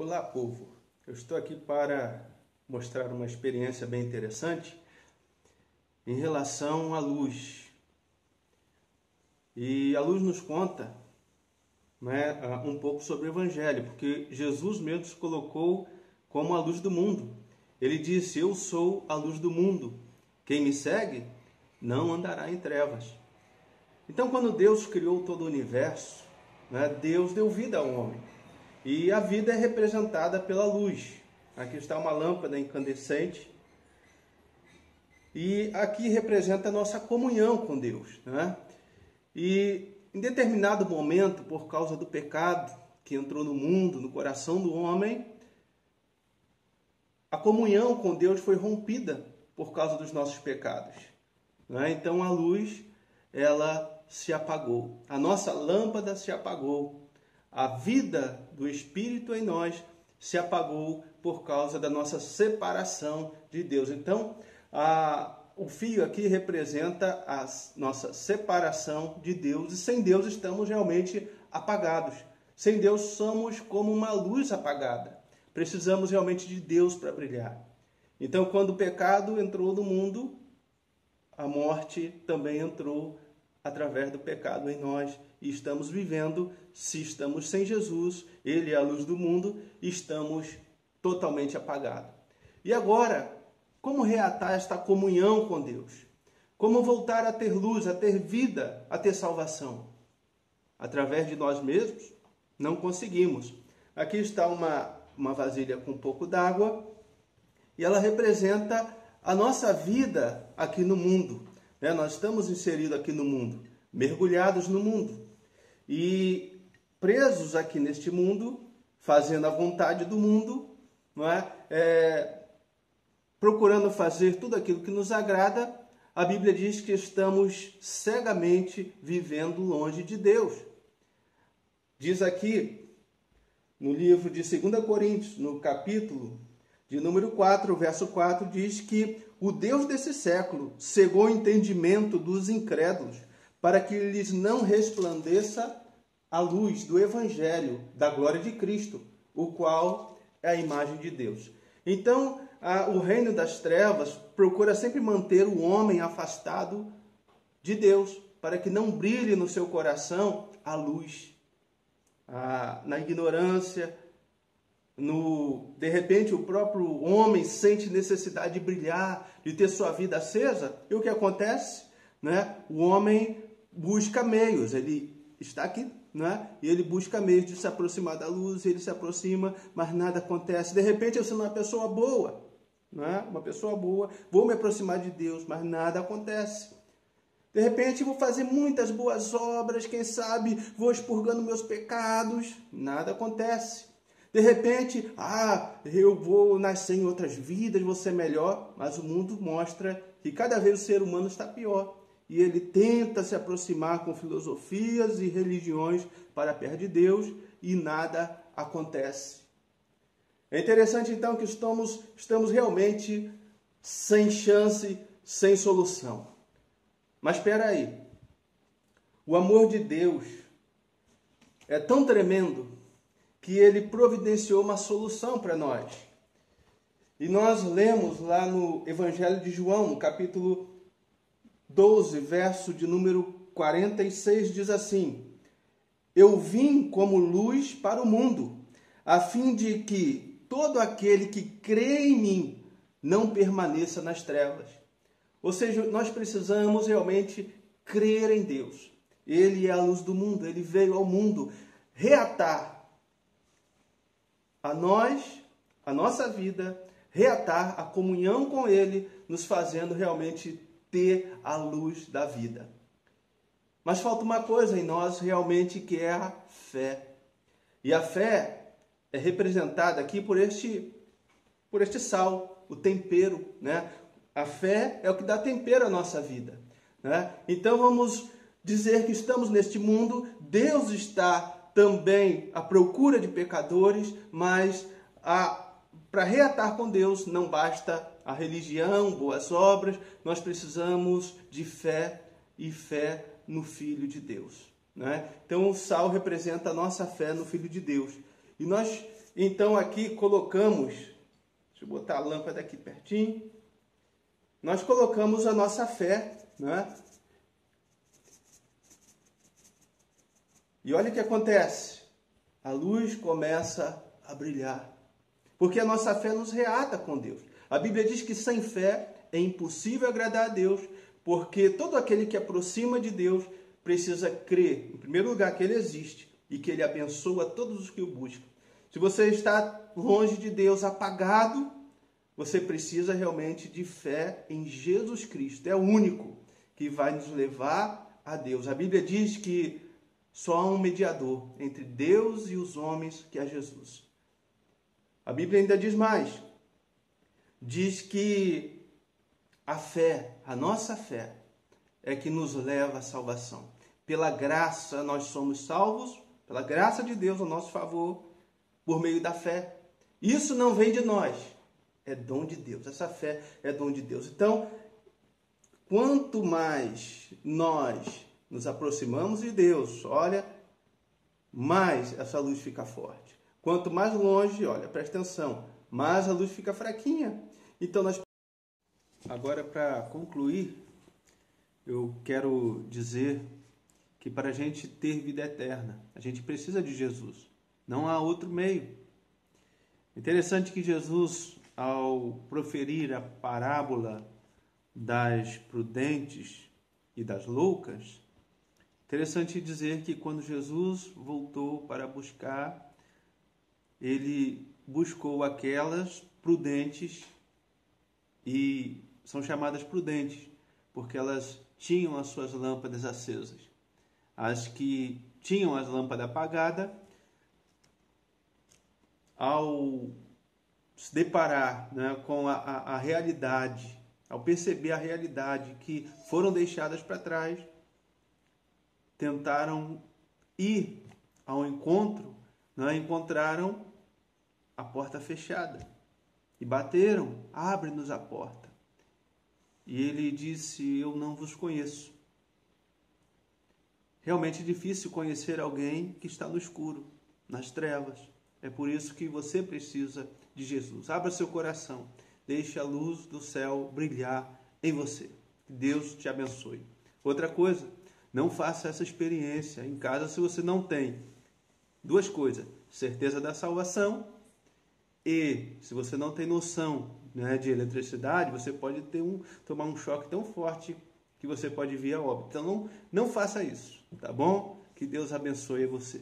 Olá, povo. Eu estou aqui para mostrar uma experiência bem interessante em relação à luz. E a luz nos conta, um pouco sobre o Evangelho, porque Jesus mesmo se colocou como a luz do mundo. Ele disse: eu sou a luz do mundo. Quem me segue não andará em trevas. Então, quando Deus criou todo o universo, Deus deu vida ao homem. E a vida é representada pela luz. Aqui está uma lâmpada incandescente. E aqui representa a nossa comunhão com Deus. E em determinado momento, por causa do pecado que entrou no mundo, no coração do homem, a comunhão com Deus foi rompida por causa dos nossos pecados. Então a luz, ela se apagou. A nossa lâmpada se apagou. A vida do Espírito em nós se apagou por causa da nossa separação de Deus. Então, o fio aqui representa a nossa separação de Deus. E sem Deus estamos realmente apagados. Sem Deus somos como uma luz apagada. Precisamos realmente de Deus para brilhar. Então, quando o pecado entrou no mundo, a morte também entrou através do pecado em nós. E estamos vivendo, se estamos sem Jesus, Ele é a luz do mundo, estamos totalmente apagados. E agora, como reatar esta comunhão com Deus? Como voltar a ter luz, a ter vida, a ter salvação? Através de nós mesmos? Não conseguimos. Aqui está uma vasilha com um pouco d'água e ela representa a nossa vida aqui no mundo. Nós estamos inseridos aqui no mundo, mergulhados no mundo. E presos aqui neste mundo, fazendo a vontade do mundo, procurando fazer tudo aquilo que nos agrada, a Bíblia diz que estamos cegamente vivendo longe de Deus. Diz aqui, no livro de 2 Coríntios, no capítulo de número 4, verso 4, diz que o Deus desse século cegou o entendimento dos incrédulos, para que lhes não resplandeça a luz do Evangelho, da glória de Cristo, o qual é a imagem de Deus. Então, o reino das trevas procura sempre manter o homem afastado de Deus, para que não brilhe no seu coração a luz. Na ignorância, de repente o próprio homem sente necessidade de brilhar, de ter sua vida acesa, e o que acontece? O homem busca meios, ele está aqui, e ele busca meios de se aproximar da luz, ele se aproxima, mas nada acontece. De repente eu sou uma pessoa boa, vou me aproximar de Deus, mas nada acontece. De repente vou fazer muitas boas obras, quem sabe vou expurgando meus pecados, nada acontece. De repente, eu vou nascer em outras vidas, vou ser melhor, mas o mundo mostra que cada vez o ser humano está pior. E ele tenta se aproximar com filosofias e religiões para perto de Deus e nada acontece. É interessante então que estamos realmente sem chance, sem solução. Mas espera aí, o amor de Deus é tão tremendo que Ele providenciou uma solução para nós. E nós lemos lá no Evangelho de João, no capítulo 12, verso de número 46, diz assim: eu vim como luz para o mundo, a fim de que todo aquele que crê em mim não permaneça nas trevas. Ou seja, nós precisamos realmente crer em Deus. Ele é a luz do mundo, Ele veio ao mundo reatar a nós, a nossa vida, reatar a comunhão com Ele, nos fazendo realmente ter a luz da vida. Mas falta uma coisa em nós realmente, que é a fé. E a fé é representada aqui por este sal, o tempero, A fé é o que dá tempero à nossa vida, Então vamos dizer que estamos neste mundo, Deus está também à procura de pecadores, mas para reatar com Deus não basta a religião, boas obras, nós precisamos de fé e fé no Filho de Deus. Então o sal representa a nossa fé no Filho de Deus. E nós então aqui colocamos, deixa eu botar a lâmpada aqui pertinho, nós colocamos a nossa fé, né? E olha o que acontece, a luz começa a brilhar, porque a nossa fé nos reata com Deus. A Bíblia diz que sem fé é impossível agradar a Deus, porque todo aquele que aproxima de Deus precisa crer, em primeiro lugar, que Ele existe e que Ele abençoa todos os que o buscam. Se você está longe de Deus, apagado, você precisa realmente de fé em Jesus Cristo. É o único que vai nos levar a Deus. A Bíblia diz que só há um mediador entre Deus e os homens, que é Jesus. A Bíblia ainda diz mais. Diz que a fé, a nossa fé, é que nos leva à salvação. Pela graça nós somos salvos, pela graça de Deus a nosso favor, por meio da fé. Isso não vem de nós, é dom de Deus. Essa fé é dom de Deus. Então, quanto mais nós nos aproximamos de Deus, olha, mais essa luz fica forte. Quanto mais longe, olha, presta atenção, mais a luz fica fraquinha. Então, agora, para concluir, eu quero dizer que para a gente ter vida eterna, a gente precisa de Jesus. Não há outro meio. Interessante que Jesus, ao proferir a parábola das prudentes e das loucas, interessante dizer que quando Jesus voltou para buscar, ele buscou aquelas prudentes, e são chamadas prudentes porque elas tinham as suas lâmpadas acesas. As que tinham as lâmpadas apagadas, ao se deparar, né, com a realidade, ao perceber a realidade que foram deixadas para trás, tentaram ir ao encontro, né, encontraram a porta fechada e bateram, abre-nos a porta. E ele disse, eu não vos conheço. Realmente é difícil conhecer alguém que está no escuro, nas trevas. É por isso que você precisa de Jesus. Abra seu coração, deixe a luz do céu brilhar em você. Que Deus te abençoe. Outra coisa, não faça essa experiência em casa se você não tem duas coisas, certeza da salvação, e se você não tem noção, né, de eletricidade, você pode tomar um choque tão forte que você pode vir a óbito. Então não faça isso, tá bom? Que Deus abençoe você.